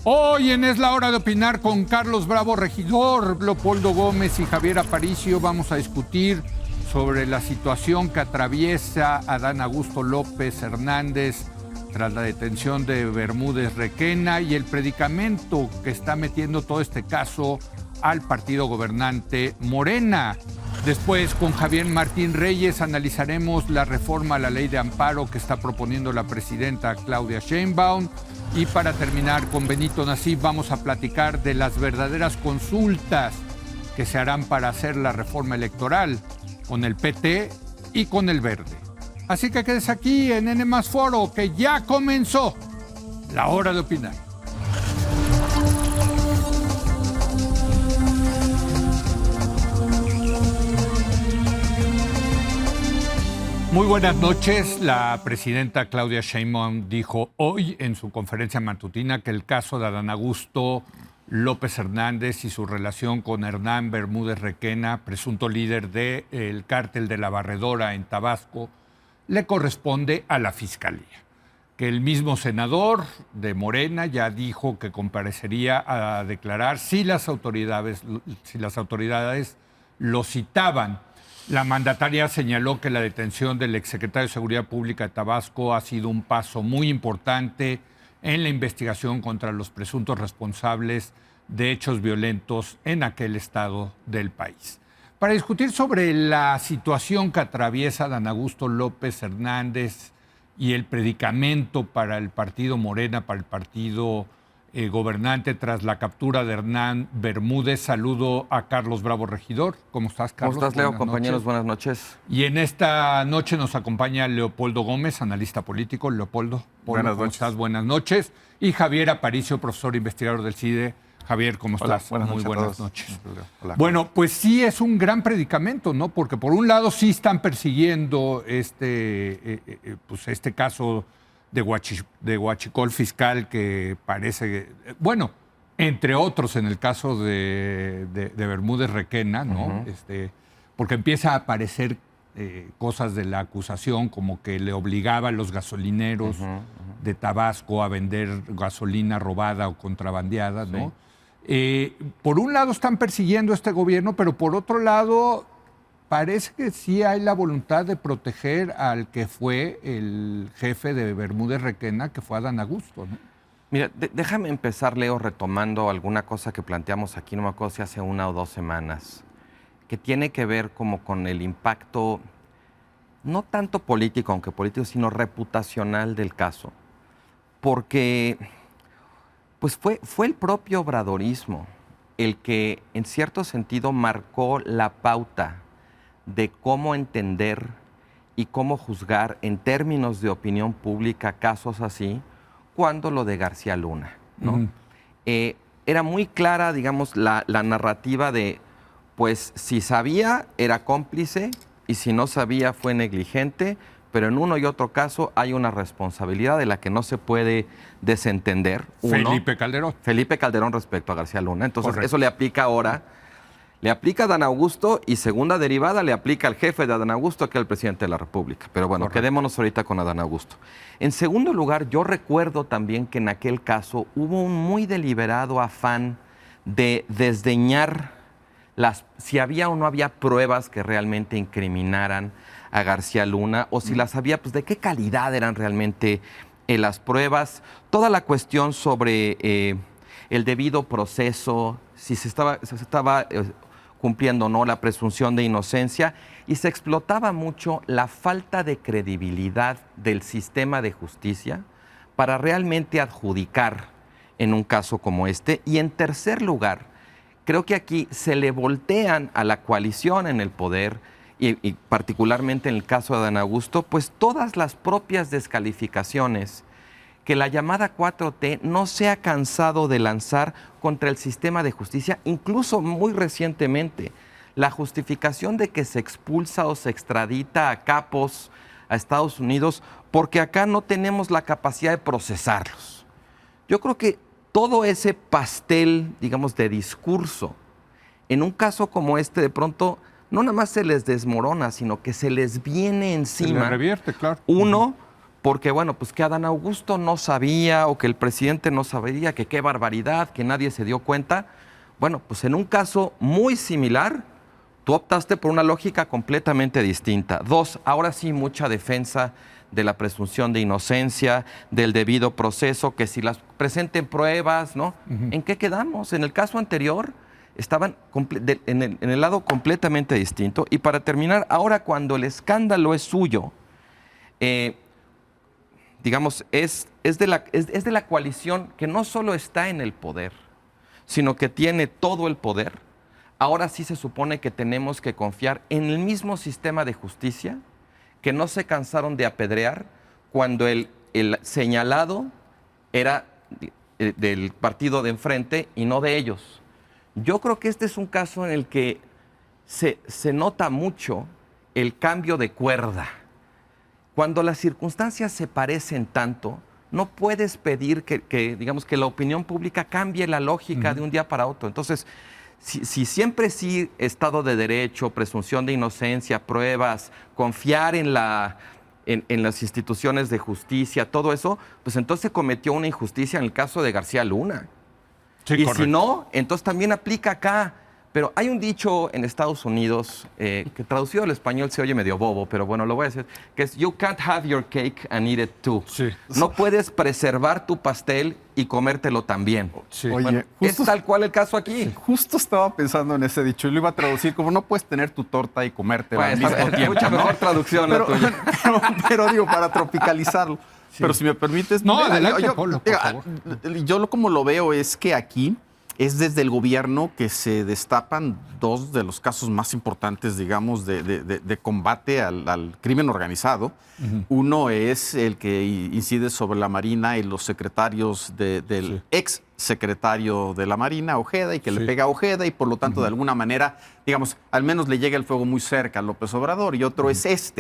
Hoy en Es la Hora de Opinar con Carlos Bravo, regidor, Leopoldo Gómez y Javier Aparicio vamos a discutir sobre la situación que atraviesa Adán Augusto López Hernández tras la detención de Bermúdez Requena y el predicamento que está metiendo todo este caso al partido gobernante Morena. Después, con Javier Martín Reyes, analizaremos la reforma a la ley de amparo que está proponiendo la presidenta Claudia Sheinbaum. Y para terminar, con Benito Nasif vamos a platicar de las verdaderas consultas que se harán para hacer la reforma electoral con el PT y con el Verde. Así que quédese aquí en N+ Foro, que ya comenzó la hora de opinar. Muy buenas noches. La presidenta Claudia Sheinbaum dijo hoy en su conferencia matutina que el caso de Adán Augusto López Hernández y su relación con Hernán Bermúdez Requena, presunto líder del cártel de la Barredora en Tabasco, le corresponde a la Fiscalía. Que el mismo senador de Morena ya dijo que comparecería a declarar si las autoridades lo citaban. La mandataria señaló que la detención del exsecretario de Seguridad Pública de Tabasco ha sido un paso muy importante en la investigación contra los presuntos responsables de hechos violentos en aquel estado del país. Para discutir sobre la situación que atraviesa Adán Augusto López Hernández y el predicamento para el partido Morena, para el partido gobernante tras la captura de Hernán Bermúdez, saludo a Carlos Bravo, regidor. ¿Cómo estás, Carlos? ¿Cómo estás, Leo? Compañeros, buenas noches. Y en esta noche nos acompaña Leopoldo Gómez, analista político. Leopoldo, buenas ¿cómo noches. estás? Buenas noches. Y Javier Aparicio, profesor investigador del CIDE. Javier, ¿cómo estás? Hola, Muy buenas noches. Hola. Bueno, pues sí es un gran predicamento, ¿no? Porque por un lado sí están persiguiendo este caso de huachicol fiscal que parece, bueno, entre otros en el caso de Bermúdez Requena, ¿no? Porque empieza a aparecer cosas de la acusación como que le obligaba a los gasolineros de Tabasco a vender gasolina robada o contrabandeada, ¿no? Por un lado están persiguiendo a este gobierno, pero por otro lado parece que sí hay la voluntad de proteger al que fue el jefe de Bermúdez Requena, que fue Adán Augusto, ¿no? Mira, déjame empezar, Leo, retomando alguna cosa que planteamos aquí, no me acuerdo si hace 1 o 2 semanas, que tiene que ver como con el impacto, no tanto político, aunque político, sino reputacional del caso. Porque pues fue el propio obradorismo el que, en cierto sentido, marcó la pauta de cómo entender y cómo juzgar en términos de opinión pública casos así, cuando lo de García Luna, ¿no? Era muy clara, digamos, la narrativa de, pues, si sabía, era cómplice, y si no sabía, fue negligente, pero en uno y otro caso hay una responsabilidad de la que no se puede desentender. Felipe Calderón. Felipe Calderón respecto a García Luna. Entonces, correcto. Eso le aplica ahora. Le aplica a Adán Augusto y segunda derivada le aplica al jefe de Adán Augusto, que es el presidente de la República. Pero bueno, correcto. Quedémonos ahorita con Adán Augusto. En segundo lugar, yo recuerdo también que en aquel caso hubo un muy deliberado afán de desdeñar si había o no había pruebas que realmente incriminaran a García Luna, o si las había, pues de qué calidad eran realmente las pruebas. Toda la cuestión sobre el debido proceso, si se estaba cumpliendo o no la presunción de inocencia, y se explotaba mucho la falta de credibilidad del sistema de justicia para realmente adjudicar en un caso como este. Y en tercer lugar, creo que aquí se le voltean a la coalición en el poder, y particularmente en el caso de Adán Augusto, pues todas las propias descalificaciones que la llamada 4T no se ha cansado de lanzar contra el sistema de justicia, incluso muy recientemente, la justificación de que se expulsa o se extradita a capos a Estados Unidos porque acá no tenemos la capacidad de procesarlos. Yo creo que todo ese pastel, digamos, de discurso, en un caso como este, de pronto, no nada más se les desmorona, sino que se les viene encima. Se les revierte, claro. Uno, porque, bueno, pues que Adán Augusto no sabía o que el presidente no sabía, que qué barbaridad, que nadie se dio cuenta. Bueno, pues en un caso muy similar, tú optaste por una lógica completamente distinta. Dos, ahora sí mucha defensa de la presunción de inocencia, del debido proceso, que si las presenten pruebas, ¿no? ¿En qué quedamos? En el caso anterior estaban en el lado completamente distinto. Y para terminar, ahora cuando el escándalo es suyo, digamos, es de la coalición que no solo está en el poder, sino que tiene todo el poder, ahora sí se supone que tenemos que confiar en el mismo sistema de justicia que no se cansaron de apedrear cuando el señalado era del partido de enfrente y no de ellos. Yo creo que este es un caso en el que se nota mucho el cambio de cuerda. Cuando las circunstancias se parecen tanto, no puedes pedir digamos, que la opinión pública cambie la lógica de un día para otro. Entonces, si siempre sí, Estado de Derecho, presunción de inocencia, pruebas, confiar en las instituciones de justicia, todo eso, pues entonces se cometió una injusticia en el caso de García Luna. Sí, y correcto. si no, entonces también aplica acá. Pero hay un dicho en Estados Unidos que traducido al español se oye medio bobo, pero bueno, lo voy a decir, que es "You can't have your cake and eat it too". Sí. No puedes preservar tu pastel y comértelo también. Sí. Oye, Bueno, justo, es tal cual el caso aquí. justo estaba pensando en ese dicho y lo iba a traducir como no puedes tener tu torta y comértela al Bueno, mismo tiempo. mucha ¿no? mejor traducción la tuya. Pero digo, para tropicalizarlo. Pero si me permites... No, mira, adelante, Polo, por favor. Yo como lo veo es que aquí es desde el gobierno que se destapan dos de los casos más importantes, digamos, de combate al crimen organizado. Uno es el que incide sobre la Marina y los secretarios del ex secretario de la Marina, Ojeda, y que le pega a Ojeda y por lo tanto de alguna manera, digamos, al menos le llega el fuego muy cerca a López Obrador. Y otro es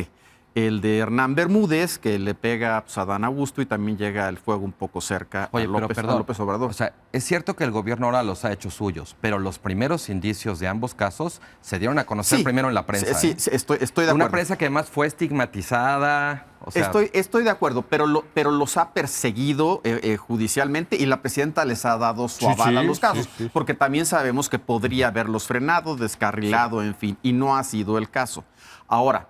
el de Hernán Bermúdez, que le pega pues, a Adán Augusto y también llega el fuego un poco cerca Oye, a pero López perdón, Obrador. o sea, es cierto que el gobierno ahora los ha hecho suyos, pero los primeros indicios de ambos casos se dieron a conocer primero en la prensa. Sí, sí, estoy de acuerdo. Una prensa que además fue estigmatizada. O sea, estoy de acuerdo, pero los ha perseguido judicialmente y la presidenta les ha dado su aval a los casos, porque también sabemos que podría haberlos frenado, descarrilado, en fin, y no ha sido el caso. Ahora,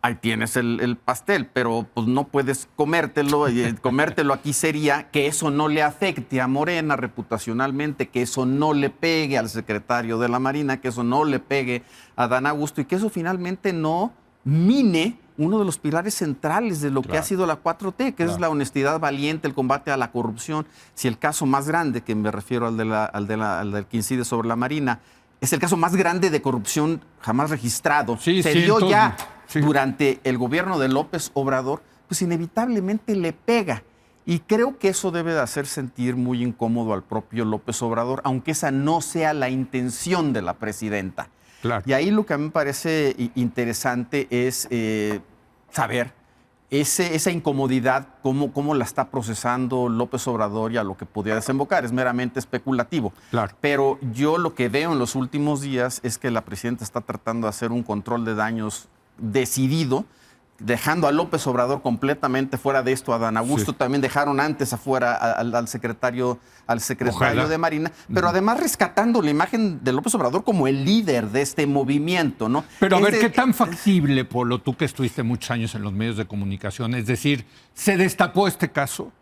ahí tienes el pastel, pero pues no puedes comértelo. Y comértelo aquí sería que eso no le afecte a Morena reputacionalmente, que eso no le pegue al secretario de la Marina, que eso no le pegue a Adán Augusto y que eso finalmente no mine uno de los pilares centrales de lo que ha sido la 4T, que es la honestidad valiente, el combate a la corrupción. Si el caso más grande, que me refiero al del que incide sobre la Marina, es el caso más grande de corrupción jamás registrado, se dio ya durante el gobierno de López Obrador, pues inevitablemente le pega. Y creo que eso debe de hacer sentir muy incómodo al propio López Obrador, aunque esa no sea la intención de la presidenta. Claro. Y ahí lo que a mí me parece interesante es saber esa incomodidad, cómo la está procesando López Obrador y a lo que podría desembocar. Es meramente especulativo. Claro. Pero yo lo que veo en los últimos días es que la presidenta está tratando de hacer un control de daños decidido, dejando a López Obrador completamente fuera de esto. A Adán Augusto también dejaron antes afuera al secretario Ojalá. de Marina, pero además rescatando la imagen de López Obrador como el líder de este movimiento, ¿no? Pero a ver, ¿qué tan factible, Polo, tú que estuviste muchos años en los medios de comunicación? Es decir, se destapó este caso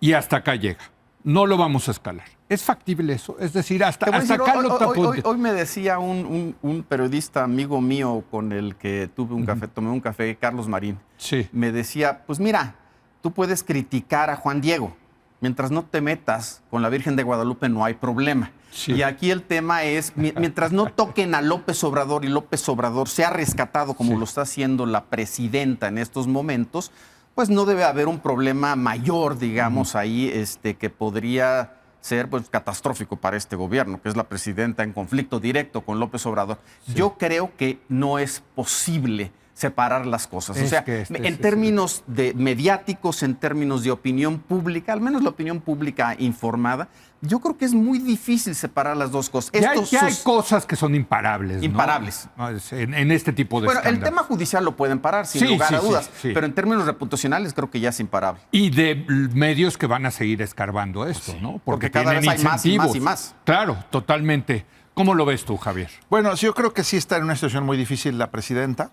y hasta acá llega. No lo vamos a escalar. ¿Es factible eso? Es decir, hasta acá lo tapó. Hoy me decía un periodista amigo mío con el que tuve un café, tomé un café, Carlos Marín. Sí. Me decía, pues mira, tú puedes criticar a Juan Diego. Mientras no te metas con la Virgen de Guadalupe no hay problema. Sí. Y aquí el tema es, mientras no toquen a López Obrador y López Obrador sea rescatado como lo está haciendo la presidenta en estos momentos, pues no debe haber un problema mayor, digamos, ahí que podría ser pues, catastrófico para este gobierno, que es la presidenta en conflicto directo con López Obrador. Yo creo que no es posible separar las cosas. O sea, en términos mediáticos, en términos de opinión pública, al menos la opinión pública informada, yo creo que es muy difícil separar las dos cosas. Ya hay cosas que son imparables. Imparables. ¿No? En este tipo de escándalos. El tema judicial lo pueden parar, sin lugar a dudas. Pero en términos reputacionales creo que ya es imparable. Y de medios que van a seguir escarbando esto, ¿no? Porque cada vez hay más y más y más. Claro, totalmente. ¿Cómo lo ves tú, Javier? Bueno, yo creo que sí está en una situación muy difícil la presidenta.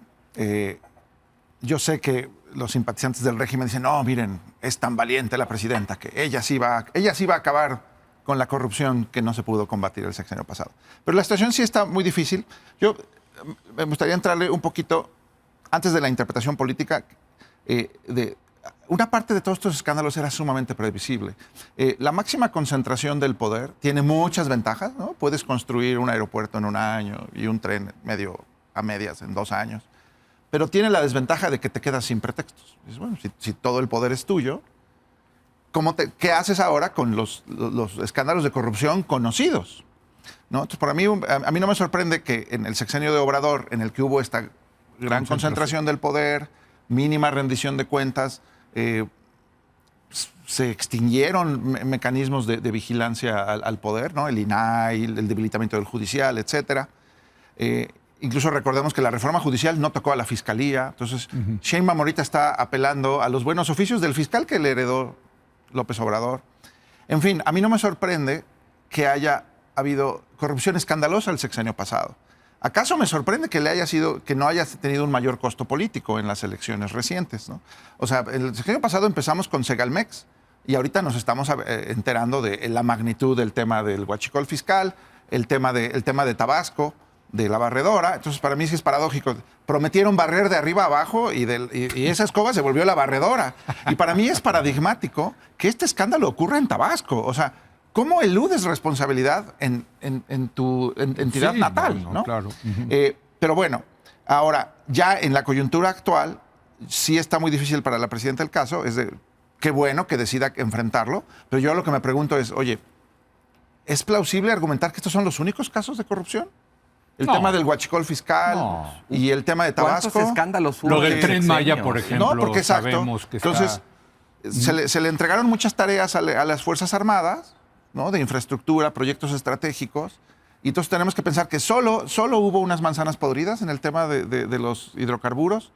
Yo sé que los simpatizantes del régimen dicen, no, miren, es tan valiente la presidenta que ella sí va a acabar con la corrupción que no se pudo combatir el sexenio pasado. Pero la situación sí está muy difícil. Yo me gustaría entrarle un poquito, antes de la interpretación política, una parte de todos estos escándalos era sumamente previsible. La máxima concentración del poder tiene muchas ventajas, ¿no? Puedes construir un aeropuerto en 1 año y un tren medio a medias en 2 años, pero tiene la desventaja de que te quedas sin pretextos. Dices, bueno, si todo el poder es tuyo, ¿qué haces ahora con los escándalos de corrupción conocidos? ¿No? Entonces, a mí no me sorprende que en el sexenio de Obrador, en el que hubo esta gran concentración del poder, mínima rendición de cuentas, se extinguieron mecanismos de vigilancia al poder, ¿no? El INAI, el debilitamiento del judicial, etcétera. Incluso recordemos que la reforma judicial no tocó a la fiscalía. Entonces, Sheinbaum ahorita está apelando a los buenos oficios del fiscal que le heredó López Obrador. En fin, a mí no me sorprende que haya habido corrupción escandalosa el sexenio pasado. ¿Acaso me sorprende que no haya tenido un mayor costo político en las elecciones recientes, ¿no? O sea, el sexenio pasado empezamos con Segalmex y ahorita nos estamos enterando de la magnitud del tema del huachicol fiscal, el tema de Tabasco, de la barredora. Entonces, para mí sí es paradójico. Prometieron barrer de arriba a abajo y esa escoba se volvió la barredora. Y para mí es paradigmático que este escándalo ocurra en Tabasco. O sea, ¿cómo eludes responsabilidad en tu entidad natal? ¿no? Claro. Pero bueno, ahora, ya en la coyuntura actual, sí está muy difícil para la presidenta el caso. Qué bueno que decida enfrentarlo. Pero yo lo que me pregunto es, oye, ¿es plausible argumentar que estos son los únicos casos de corrupción? El tema del huachicol fiscal y el tema de Tabasco. ¿Cuántos escándalos hubo? Lo del Tren Maya, por ejemplo. No, porque exacto. Sabemos que entonces, se le entregaron muchas tareas a las Fuerzas Armadas, ¿no? De infraestructura, proyectos estratégicos. Y entonces tenemos que pensar que solo hubo unas manzanas podridas en el tema de los hidrocarburos.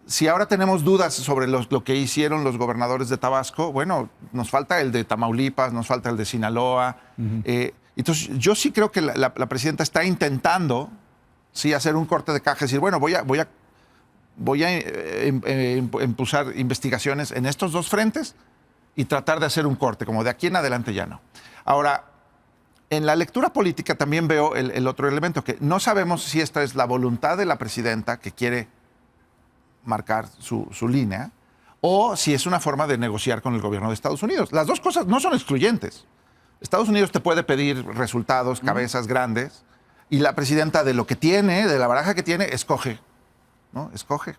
Si ahora tenemos dudas sobre lo que hicieron los gobernadores de Tabasco, bueno, nos falta el de Tamaulipas, nos falta el de Sinaloa. Entonces, yo sí creo que la presidenta está intentando hacer un corte de caja, decir, bueno, voy a impulsar investigaciones en estos 2 frentes y tratar de hacer un corte, como de aquí en adelante ya no. Ahora, en la lectura política también veo el otro elemento, que no sabemos si esta es la voluntad de la presidenta que quiere marcar su línea, o si es una forma de negociar con el gobierno de Estados Unidos. Las dos cosas no son excluyentes. Estados Unidos te puede pedir resultados, cabezas grandes, y la presidenta de lo que tiene, de la baraja que tiene, escoge, ¿no? Escoge.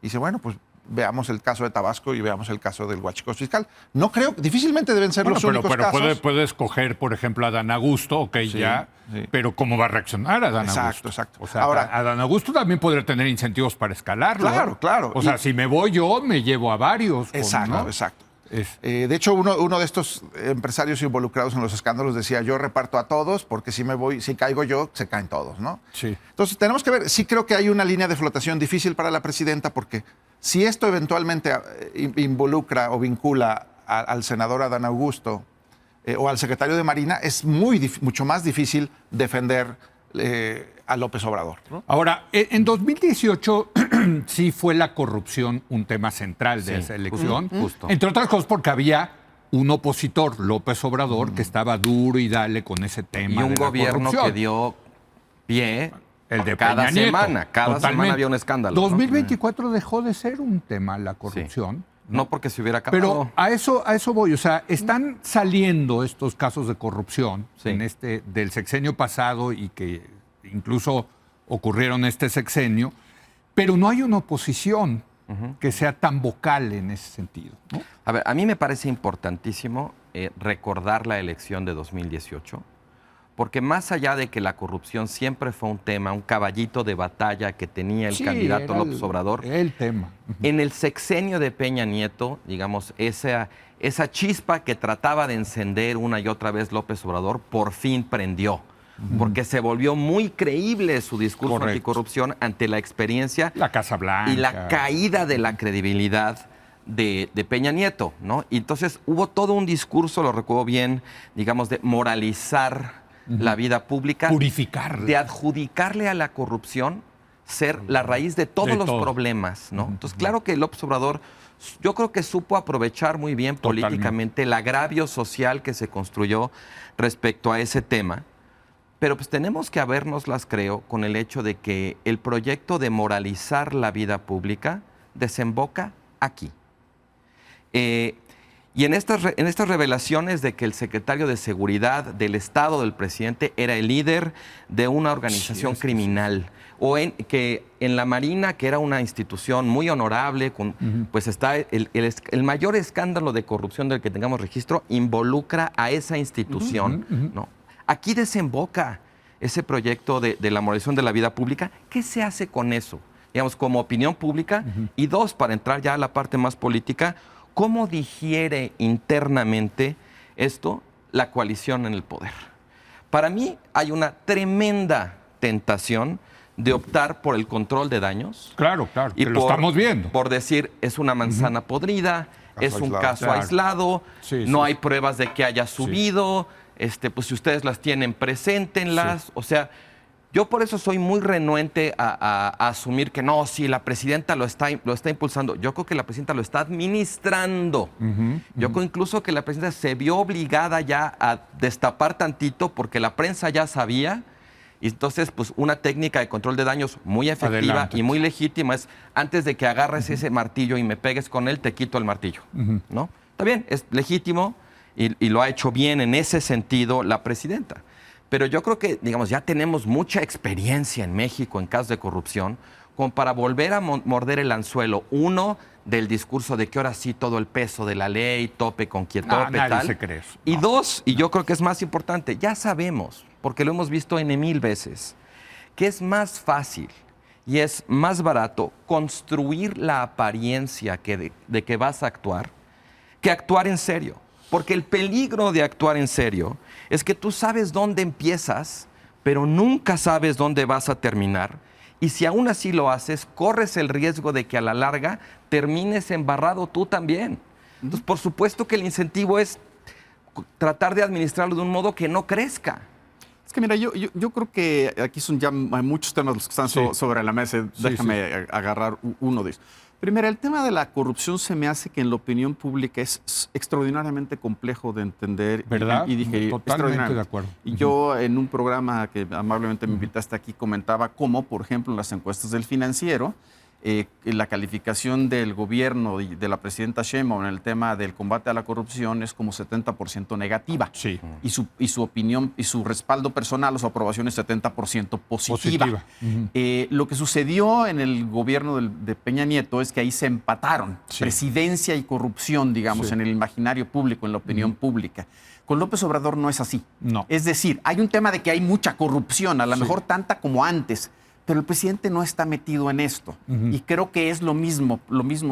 Y dice, bueno, pues veamos el caso de Tabasco y veamos el caso del huachicol fiscal. No creo, difícilmente deben ser los únicos casos. Pero puede escoger, por ejemplo, a Adán Augusto, pero ¿cómo va a reaccionar Adán Augusto? Exacto. O sea, ahora, Adán Augusto también podría tener incentivos para escalarlo. Claro. O sea, si me voy yo, me llevo a varios. Exacto. De hecho, uno de estos empresarios involucrados en los escándalos decía, yo reparto a todos porque si caigo yo, se caen todos, ¿no? Sí. Entonces, tenemos que ver, sí creo que hay una línea de flotación difícil para la presidenta porque si esto eventualmente involucra o vincula al senador Adán Augusto o al secretario de Marina, es mucho más difícil defender a López Obrador, ¿no? Ahora, en 2018 sí fue la corrupción un tema central de esa elección, justo. Entre otras cosas porque había un opositor, López Obrador, que estaba duro y dale con ese tema. Y un de la gobierno corrupción. que dio pie el de cada Peña Nieto. semana. Cada semana había un escándalo. 2024 dejó de ser un tema la corrupción. Sí. No porque se hubiera acabado. Pero a eso voy. O sea, están saliendo estos casos de corrupción del sexenio pasado y que incluso ocurrieron este sexenio, pero no hay una oposición que sea tan vocal en ese sentido, ¿no? A ver, a mí me parece importantísimo recordar la elección de 2018, Porque más allá de que la corrupción siempre fue un tema, un caballito de batalla que tenía el candidato López Obrador, el tema. en el sexenio de Peña Nieto, digamos, esa chispa que trataba de encender una y otra vez López Obrador, por fin prendió. Porque se volvió muy creíble su discurso anticorrupción ante la experiencia, la Casa Blanca y la caída de la credibilidad de Peña Nieto, ¿no? Y entonces hubo todo un discurso, lo recuerdo bien, digamos, de moralizar la vida pública, purificarla, de adjudicarle a la corrupción ser la raíz de todos los problemas, ¿no? Entonces, claro que López Obrador, yo creo que supo aprovechar muy bien políticamente el agravio social que se construyó respecto a ese tema, pero pues tenemos que habernoslas, creo, con el hecho de que el proyecto de moralizar la vida pública desemboca aquí. Y en estas revelaciones de que el secretario de Seguridad del Estado del presidente era el líder de una organización criminal, o que en la Marina, que era una institución muy honorable, pues está el mayor escándalo de corrupción del que tengamos registro, involucra a esa institución, ¿no? Aquí desemboca ese proyecto de la moralización de la vida pública. ¿Qué se hace con eso? Digamos, como opinión pública. Y dos, para entrar ya a la parte más política, ¿cómo digiere internamente esto la coalición en el poder? Para mí hay una tremenda tentación de optar por el control de daños. Claro, y lo estamos viendo. Por decir, es una manzana podrida, es un caso aislado, no hay pruebas de que haya subido, pues si ustedes las tienen, preséntenlas. O sea, yo por eso soy muy renuente a asumir que no, si la presidenta lo está impulsando. Yo creo que la presidenta lo está administrando. Yo creo incluso que la presidenta se vio obligada ya a destapar tantito porque la prensa ya sabía. Y entonces, pues una técnica de control de daños muy efectiva y muy legítima es, antes de que agarres ese martillo y me pegues con él, te quito el martillo, ¿no? Está bien, es legítimo y lo ha hecho bien en ese sentido la presidenta. Pero yo creo que, digamos, ya tenemos mucha experiencia en México en casos de corrupción como para volver a morder el anzuelo. Uno, del discurso de que ahora sí todo el peso de la ley, tope con quien tope, nadie tal. se cree eso. Y dos, y yo creo que es más importante, ya sabemos, porque lo hemos visto N mil veces, que es más fácil y es más barato construir la apariencia de que vas a actuar que actuar en serio. Porque el peligro de actuar en serio es que tú sabes dónde empiezas, pero nunca sabes dónde vas a terminar. Y si aún así lo haces, corres el riesgo de que a la larga termines embarrado tú también. Entonces, por supuesto que el incentivo es tratar de administrarlo de un modo que no crezca. Es que mira, yo creo que aquí son ya muchos temas los que están sobre la mesa. Déjame agarrar uno de ellos. Primero, el tema de la corrupción se me hace que en la opinión pública es extraordinariamente complejo de entender. ¿Verdad? Y digerir. Totalmente de acuerdo. Y yo en un programa que amablemente me invitaste aquí comentaba cómo, por ejemplo, en las encuestas del Financiero, la calificación del gobierno y de la presidenta Sheinbaum en el tema del combate a la corrupción es como 70% negativa. Sí. Y su opinión y su respaldo personal o su aprobación es 70% positiva. Lo que sucedió en el gobierno de Peña Nieto es que ahí se empataron presidencia y corrupción, digamos, en el imaginario público, en la opinión pública. Con López Obrador no es así. No. Es decir, hay un tema de que hay mucha corrupción, a lo mejor tanta como antes, pero el presidente no está metido en esto. Y creo que es lo mismo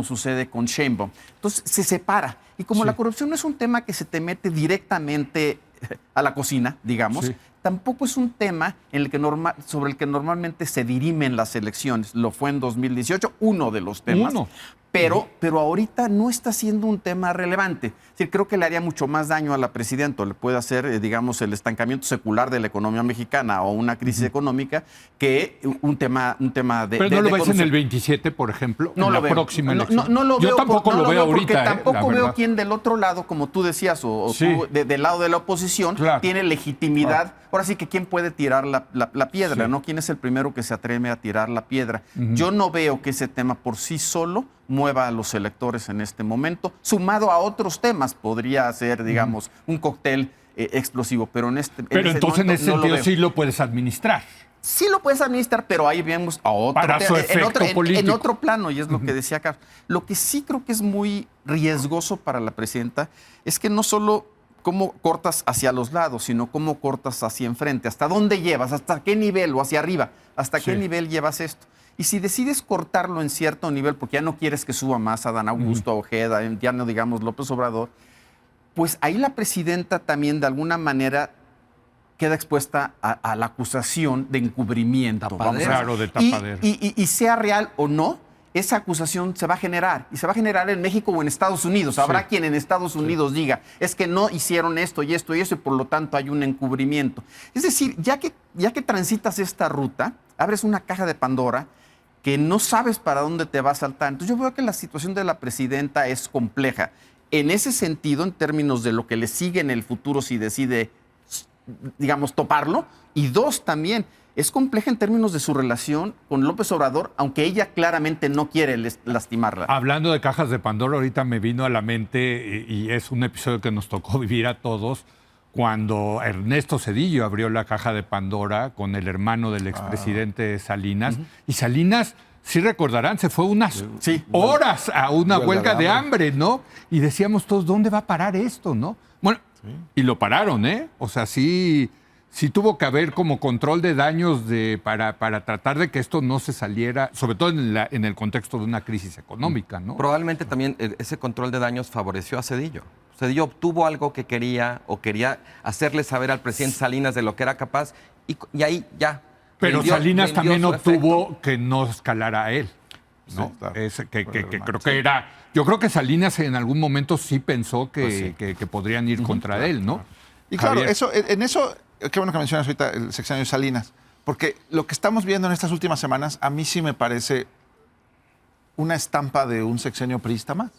sucede con Sheinbaum. Entonces se separa. Y como la corrupción no es un tema que se te mete directamente a la cocina, digamos, tampoco es un tema en el que sobre el que normalmente se dirimen las elecciones. Lo fue en 2018, uno de los temas. Pero ahorita no está siendo un tema relevante. Es decir, creo que le haría mucho más daño a la presidenta, le puede hacer, digamos, el estancamiento secular de la economía mexicana o una crisis económica que un tema de... Pero no lo ves en el 27, por ejemplo, no en la lo veo. próxima elección. No lo veo. Yo tampoco lo veo ahorita. Porque tampoco veo quién del otro lado, como tú decías, o tú del lado de la oposición, tiene legitimidad. Ahora sí que quién puede tirar la piedra, ¿no? ¿Quién es el primero que se atreve a tirar la piedra? Yo no veo que ese tema por sí solo mueva a los electores en este momento, sumado a otros temas, podría ser, digamos, un cóctel explosivo, pero Pero entonces en ese sentido sí lo puedes administrar. Sí lo puedes administrar, pero ahí vemos a otro, en otro plano, y es lo que decía Carlos. Lo que sí creo que es muy riesgoso para la presidenta es que no solo cómo cortas hacia los lados, sino cómo cortas hacia enfrente. ¿Hasta dónde llevas? ¿Hasta qué nivel? O hacia arriba. ¿Hasta qué nivel llevas esto? Y si decides cortarlo en cierto nivel, porque ya no quieres que suba más Adán Augusto, Ojeda, ya no digamos López Obrador, pues ahí la presidenta también de alguna manera queda expuesta a la acusación de encubrimiento. Claro, de tapadero. Y sea real o no, esa acusación se va a generar. Y se va a generar en México o en Estados Unidos. Habrá quien en Estados Unidos diga, es que no hicieron esto y esto y eso, y por lo tanto hay un encubrimiento. Es decir, ya que transitas esta ruta, abres una caja de Pandora que no sabes para dónde te va a saltar. Entonces yo veo que la situación de la presidenta es compleja. En ese sentido, en términos de lo que le sigue en el futuro si decide, digamos, toparlo. Y dos, también, es compleja en términos de su relación con López Obrador, aunque ella claramente no quiere lastimarla. Hablando de cajas de Pandora, ahorita me vino a la mente, y es un episodio que nos tocó vivir a todos, cuando Ernesto Zedillo abrió la caja de Pandora con el hermano del expresidente Salinas. Y Salinas, sí recordarán, se fue unas horas a una huelga de hambre, ¿no? Y decíamos todos, ¿dónde va a parar esto, no? Bueno, y lo pararon, ¿eh? O sea, sí tuvo que haber como control de daños para tratar de que esto no se saliera, sobre todo en el contexto de una crisis económica, ¿no? Probablemente también ese control de daños favoreció a Zedillo. Zedillo obtuvo algo que quería hacerle saber al presidente Salinas de lo que era capaz y ahí ya. Pero Salinas también obtuvo efecto. que no escalara a él, ¿no? Sí, claro. Creo que era... Yo creo que Salinas en algún momento sí pensó que podrían ir contra él, ¿no? Y claro, Javier. en eso, qué bueno que mencionas ahorita el sexenio de Salinas, porque lo que estamos viendo en estas últimas semanas, a mí sí me parece una estampa de un sexenio priista más,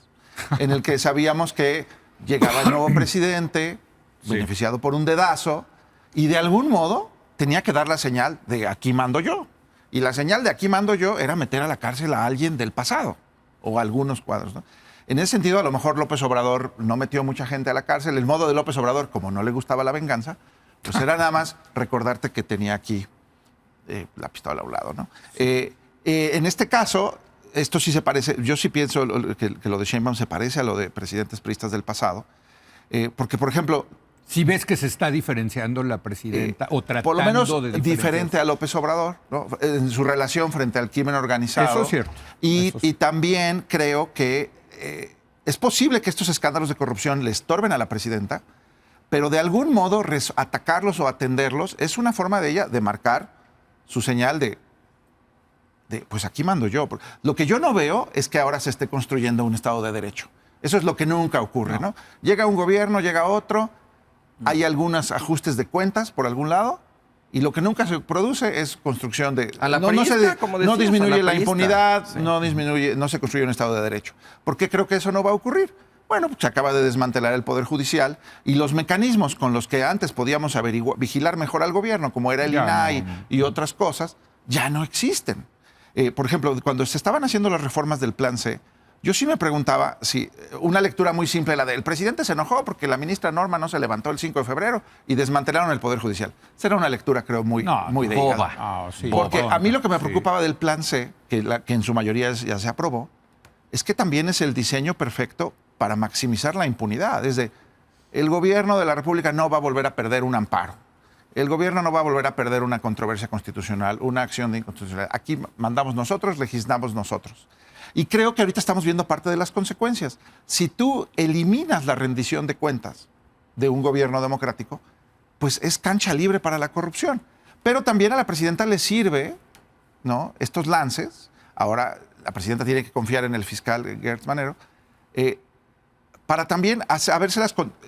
en el que sabíamos que llegaba el nuevo presidente, beneficiado por un dedazo, y de algún modo tenía que dar la señal de aquí mando yo. Y la señal de aquí mando yo era meter a la cárcel a alguien del pasado, o a algunos cuadros, ¿no? En ese sentido, a lo mejor López Obrador no metió mucha gente a la cárcel. El modo de López Obrador, como no le gustaba la venganza, pues era nada más recordarte que tenía aquí la pistola a un lado, ¿no? En este caso, esto sí se parece, yo sí pienso que lo de Sheinbaum se parece a lo de presidentes priistas del pasado, porque, por ejemplo... Si ves que se está diferenciando la presidenta o tratando por lo menos de diferente a López Obrador, ¿no? En su relación frente al crimen organizado. Eso es cierto. Y también creo que es posible que estos escándalos de corrupción le estorben a la presidenta, pero de algún modo atacarlos o atenderlos es una forma de ella de marcar su señal de pues aquí mando yo. Lo que yo no veo es que ahora se esté construyendo un Estado de Derecho. Eso es lo que nunca ocurre, ¿no? Llega un gobierno, llega otro, hay algunos ajustes de cuentas por algún lado, y lo que nunca se produce es construcción de... A la priista, como decías, no disminuye a la la priista. impunidad, Sí. no se construye un Estado de Derecho. ¿Por qué creo que eso no va a ocurrir? Bueno, pues se acaba de desmantelar el Poder Judicial y los mecanismos con los que antes podíamos vigilar mejor al gobierno, como era el INAI y otras cosas, ya no existen. Por ejemplo, cuando se estaban haciendo las reformas del Plan C, yo sí me preguntaba si una lectura muy simple, la del presidente se enojó porque la ministra Norma no se levantó el 5 de febrero y desmantelaron el Poder Judicial. Esa era una lectura, creo, muy de boba. hígado. Porque a mí lo que me preocupaba del Plan C, que en su mayoría ya se aprobó, es que también es el diseño perfecto para maximizar la impunidad. Es de, el gobierno de la República no va a volver a perder un amparo. El gobierno no va a volver a perder una controversia constitucional, una acción de inconstitucionalidad. Aquí mandamos nosotros, legislamos nosotros. Y creo que ahorita estamos viendo parte de las consecuencias. Si tú eliminas la rendición de cuentas de un gobierno democrático, pues es cancha libre para la corrupción. Pero también a la presidenta le sirve, ¿no?, estos lances. Ahora la presidenta tiene que confiar en el fiscal Gertz Manero, para también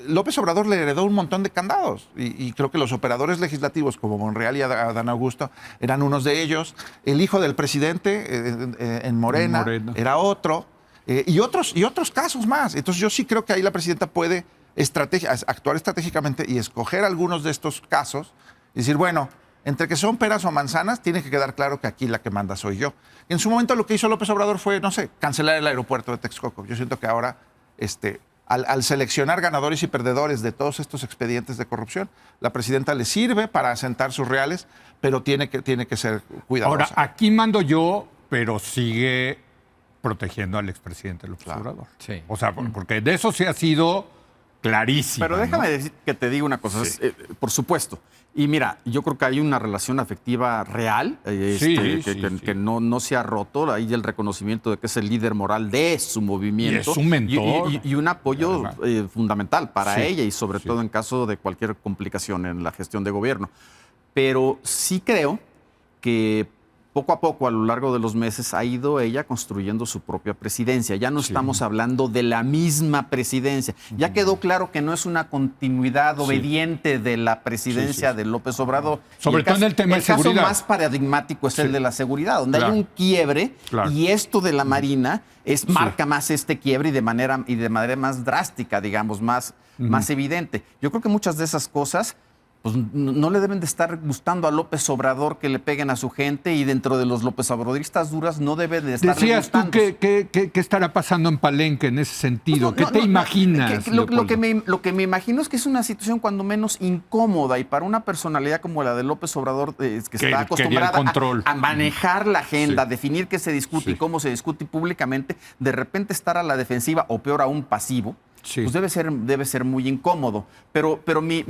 López Obrador le heredó un montón de candados y creo que los operadores legislativos como Monreal y Adán Augusto eran unos de ellos. El hijo del presidente en Morena era otro y otros casos más. Entonces yo sí creo que ahí la presidenta puede actuar estratégicamente y escoger algunos de estos casos y decir, bueno, entre que son peras o manzanas, tiene que quedar claro que aquí la que manda soy yo. En su momento lo que hizo López Obrador fue, no sé, cancelar el aeropuerto de Texcoco. Yo siento que ahora al seleccionar ganadores y perdedores de todos estos expedientes de corrupción, la presidenta le sirve para asentar sus reales, pero tiene que ser cuidadosa. Ahora, aquí mando yo, pero sigue protegiendo al expresidente López Obrador. Sí. O sea, porque de eso sí ha sido clarísima. Pero déjame decir que te diga una cosa, por supuesto. Y mira, yo creo que hay una relación afectiva real que no se ha roto. Hay el reconocimiento de que es el líder moral de su movimiento. Y es un mentor. Y un apoyo fundamental para ella y sobre todo en caso de cualquier complicación en la gestión de gobierno. Pero sí creo que poco a poco, a lo largo de los meses, ha ido ella construyendo su propia presidencia. Ya no estamos hablando de la misma presidencia. Ya quedó claro que no es una continuidad obediente de la presidencia de López Obrador. Sobre todo en el tema de seguridad. El caso más paradigmático es el de la seguridad, donde hay un quiebre y esto de la Marina marca más este quiebre y de manera más drástica, digamos, más evidente. Yo creo que muchas de esas cosas pues no le deben de estar gustando a López Obrador que le peguen a su gente y dentro de los López Obradoristas duras no debe de estar gustando. Decías tú qué estará pasando en Palenque en ese sentido. ¿Qué te imaginas? Lo que me imagino es que es una situación cuando menos incómoda y para una personalidad como la de López Obrador que está acostumbrada a manejar la agenda, definir qué se discute y cómo se discute públicamente, de repente estar a la defensiva o peor aún pasivo. Pues debe ser muy incómodo. Pero mi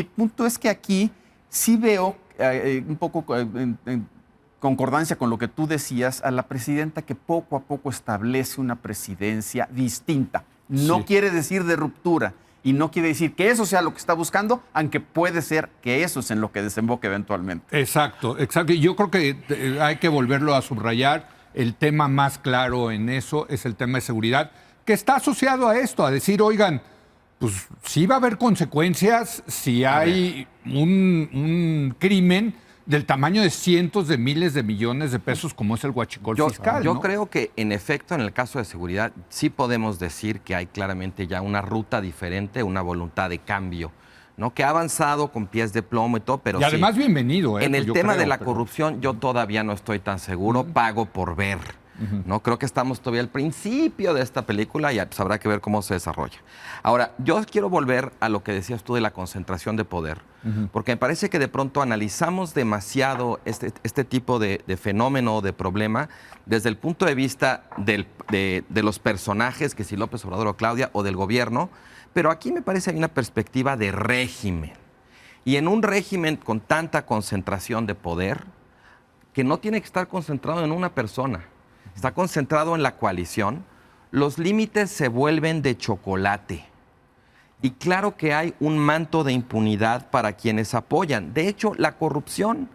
punto es que aquí sí veo un poco en concordancia con lo que tú decías, a la presidenta que poco a poco establece una presidencia distinta. No quiere decir de ruptura y no quiere decir que eso sea lo que está buscando, aunque puede ser que eso es en lo que desemboque eventualmente. Exacto. Y yo creo que hay que volverlo a subrayar. El tema más claro en eso es el tema de seguridad, que está asociado a esto, a decir, oigan, pues sí va a haber consecuencias si hay un crimen del tamaño de cientos de miles de millones de pesos como es el huachicol fiscal. Yo creo que en efecto en el caso de seguridad sí podemos decir que hay claramente ya una ruta diferente, una voluntad de cambio, ¿no? Que ha avanzado con pies de plomo y todo, pero y además bienvenido. En el tema de la corrupción yo todavía no estoy tan seguro, pago por ver. No creo que estamos todavía al principio de esta película y pues habrá que ver cómo se desarrolla. Ahora, yo quiero volver a lo que decías tú de la concentración de poder, porque me parece que de pronto analizamos demasiado este tipo de fenómeno, de problema, desde el punto de vista de los personajes, que si López Obrador o Claudia, o del gobierno, pero aquí me parece que hay una perspectiva de régimen. Y en un régimen con tanta concentración de poder, que no tiene que estar concentrado en una persona, está concentrado en la coalición, los límites se vuelven de chocolate. Y claro que hay un manto de impunidad para quienes apoyan. De hecho, la corrupción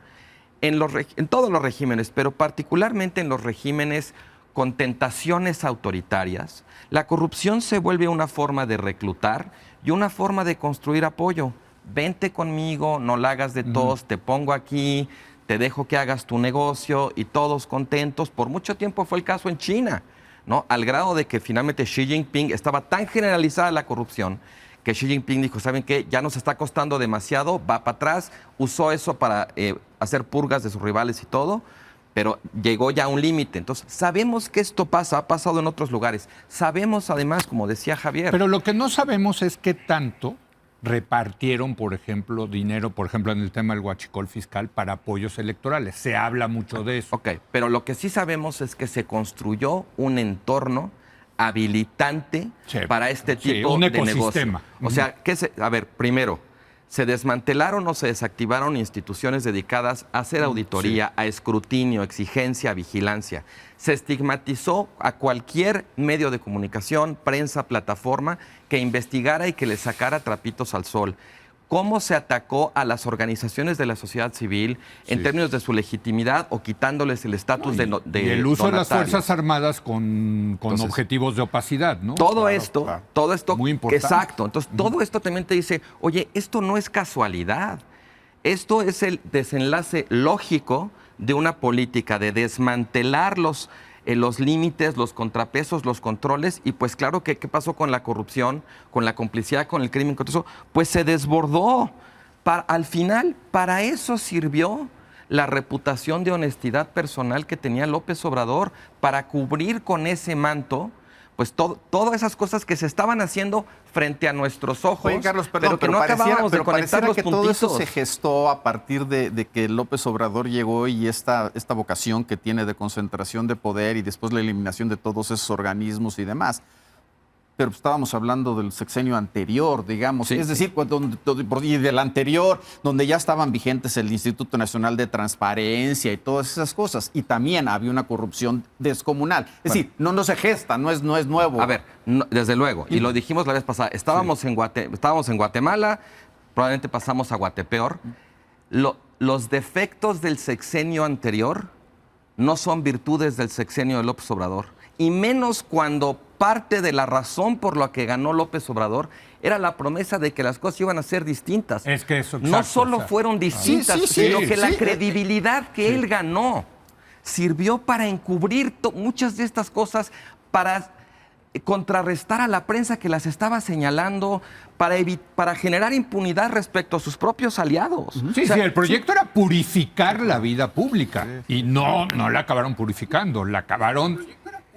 en todos los regímenes, pero particularmente en los regímenes con tentaciones autoritarias, la corrupción se vuelve una forma de reclutar y una forma de construir apoyo. Vente conmigo, no la hagas de tos, te pongo aquí, te dejo que hagas tu negocio y todos contentos. Por mucho tiempo fue el caso en China, ¿no? Al grado de que finalmente Xi Jinping estaba tan generalizada la corrupción que Xi Jinping dijo, ¿saben qué? Ya nos está costando demasiado, va para atrás, usó eso para hacer purgas de sus rivales y todo, pero llegó ya a un límite. Entonces, sabemos que esto pasa, ha pasado en otros lugares. Sabemos además, como decía Javier. Pero lo que no sabemos es qué tanto repartieron, por ejemplo, dinero, por ejemplo, en el tema del huachicol fiscal para apoyos electorales. Se habla mucho de eso. Ok, pero lo que sí sabemos es que se construyó un entorno habilitante para este tipo de negocios. O sea, a ver, primero, se desmantelaron o se desactivaron instituciones dedicadas a hacer auditoría, a escrutinio, exigencia, vigilancia. Se estigmatizó a cualquier medio de comunicación, prensa, plataforma, que investigara y que le sacara trapitos al sol. ¿Cómo se atacó a las organizaciones de la sociedad civil en términos de su legitimidad o quitándoles el estatus de y el uso de las Fuerzas Armadas con objetivos de opacidad, ¿no? Todo esto, muy importante. Exacto. Entonces, todo esto también te dice, oye, esto no es casualidad. Esto es el desenlace lógico de una política de desmantelar los límites, los contrapesos, los controles, y pues claro que qué pasó con la corrupción, con la complicidad, con el crimen, con todo eso, pues se desbordó. Al final, para eso sirvió la reputación de honestidad personal que tenía López Obrador, para cubrir con ese manto pues todas esas cosas que se estaban haciendo frente a nuestros ojos. Oye, Carlos, perdón, pero no acabábamos de conectar los que puntitos. Todo eso se gestó a partir de que López Obrador llegó y esta vocación que tiene de concentración de poder y después la eliminación de todos esos organismos y demás. pero estábamos hablando del sexenio anterior, digamos. Sí. Es decir, y del anterior, donde ya estaban vigentes el Instituto Nacional de Transparencia y todas esas cosas. Y también había una corrupción descomunal. Es decir, no se gesta, no es nuevo. A ver, desde luego, y lo dijimos la vez pasada, estábamos en Guatemala, probablemente pasamos a Guatepeor. Los defectos del sexenio anterior no son virtudes del sexenio de López Obrador, y menos cuando parte de la razón por la que ganó López Obrador era la promesa de que las cosas iban a ser distintas. Es que eso, no exacto, solo fueron distintas, sino que la credibilidad que él ganó sirvió para encubrir muchas de estas cosas, para contrarrestar a la prensa que las estaba señalando, para generar impunidad respecto a sus propios aliados. Sí, o sea, el proyecto era purificar la vida pública y no la acabaron purificando, la acabaron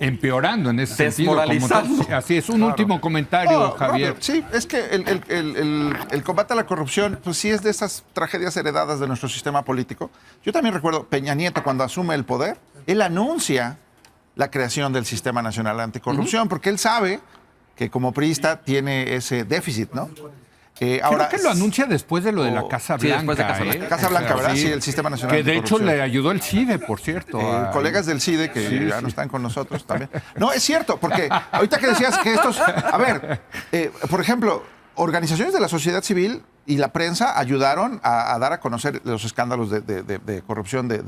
empeorando en ese sentido. Desmoralizando. Así es. Un último comentario, Javier. Robert, sí, es que el combate a la corrupción, pues sí es de esas tragedias heredadas de nuestro sistema político. Yo también recuerdo Peña Nieto cuando asume el poder, él anuncia la creación del Sistema Nacional Anticorrupción, porque él sabe que como priista tiene ese déficit, ¿no? Ahora, creo que lo anuncia después de lo de la Casa Blanca. Sí, después de Casa Blanca. Casa Blanca, ¿verdad? Sí, el Sistema Nacional Que de hecho Anticorrupción. le ayudó el CIDE, por cierto. Colegas del CIDE que ya no están con nosotros también. No, es cierto, porque ahorita que decías que estos... A ver, por ejemplo, organizaciones de la sociedad civil y la prensa ayudaron a dar a conocer los escándalos de corrupción de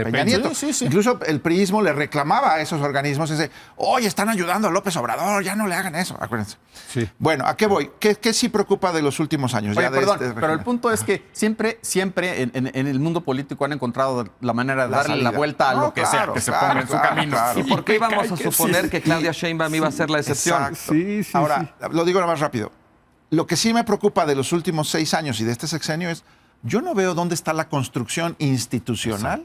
Peña Nieto. Sí. Incluso el priismo le reclamaba a esos organismos oye, están ayudando a López Obrador, ya no le hagan eso, acuérdense. Sí. Bueno, ¿a qué voy? ¿Qué sí preocupa de los últimos años? Oye, ya de perdón, este pero régimen? el punto es que siempre en el mundo político han encontrado la manera de La darle la salida. vuelta a No, lo que sea claro, que se claro, ponga en su claro, camino. claro. ¿Y por qué íbamos a suponer que Claudia Sheinbaum iba a ser la excepción? Exacto. Sí, Ahora, lo digo más rápido. Lo que sí me preocupa de los últimos 6 años y de este sexenio es, yo no veo dónde está la construcción institucional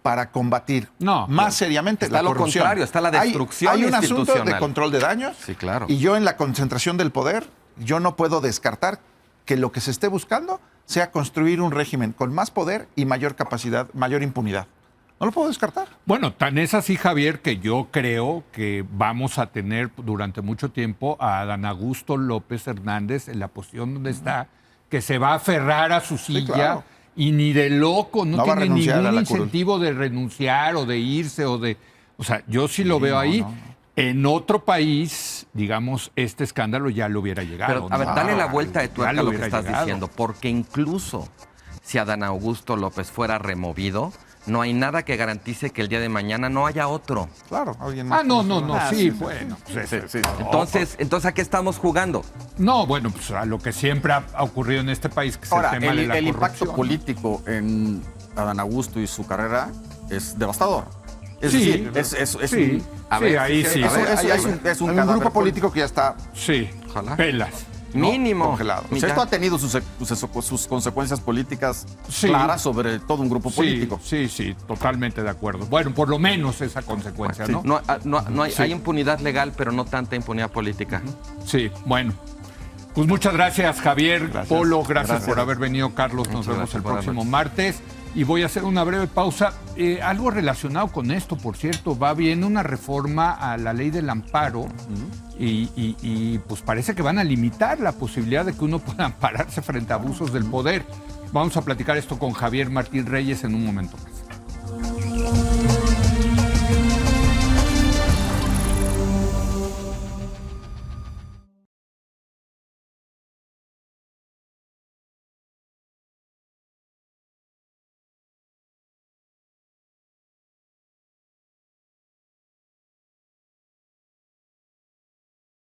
para combatir más seriamente está la lo corrupción. contrario, está la destrucción hay un asunto de institucional. control de daños. Sí, claro. Y yo en la concentración del poder, yo no puedo descartar que lo que se esté buscando sea construir un régimen con más poder y mayor capacidad, mayor impunidad. No lo puedo descartar. Bueno, tan es así, Javier, que yo creo que vamos a tener durante mucho tiempo a Adán Augusto López Hernández en la posición donde está, que se va a aferrar a su silla claro. y ni de loco, no No va a tiene renunciar a ningún la curul. incentivo de renunciar o de irse o de... O sea, yo sí lo veo ahí. no. En otro país, digamos, este escándalo ya lo hubiera llegado. Pero, a ver, ¿no? dale la vuelta de Ya tuerca a lo que hubiera estás llegado. diciendo, porque incluso si Adán Augusto López fuera removido, no hay nada que garantice que el día de mañana no haya otro. Claro, alguien más. Ah, no, sí, bueno. Pues, Entonces, ¿a qué estamos jugando? No, bueno, pues a lo que siempre ha ocurrido en este país, que es Ahora, el tema de la el impacto corrupción. político en Adán Augusto y su carrera es devastador. Es Sí, decir, es Sí, un... A ver, ahí sí. a ver, Hay un cadáver grupo político que ya está Sí, Ojalá. pelas. Mínimo. congelado. Pues esto ha tenido sus consecuencias políticas Sí. claras sobre todo un grupo político. Sí, totalmente de acuerdo. Bueno, por lo menos esa consecuencia, ¿no? No hay, Sí. hay impunidad legal, pero no tanta impunidad política. Sí, bueno. Pues muchas gracias, Javier, Polo, gracias Gracias. por haber venido, Carlos. Nos Muchas vemos gracias, el buenas próximo noches. martes. Y voy a hacer una breve pausa. Algo relacionado con esto, por cierto, va bien una reforma a la ley del amparo y pues parece que van a limitar la posibilidad de que uno pueda ampararse frente a abusos del poder. Vamos a platicar esto con Javier Martín Reyes en un momento más.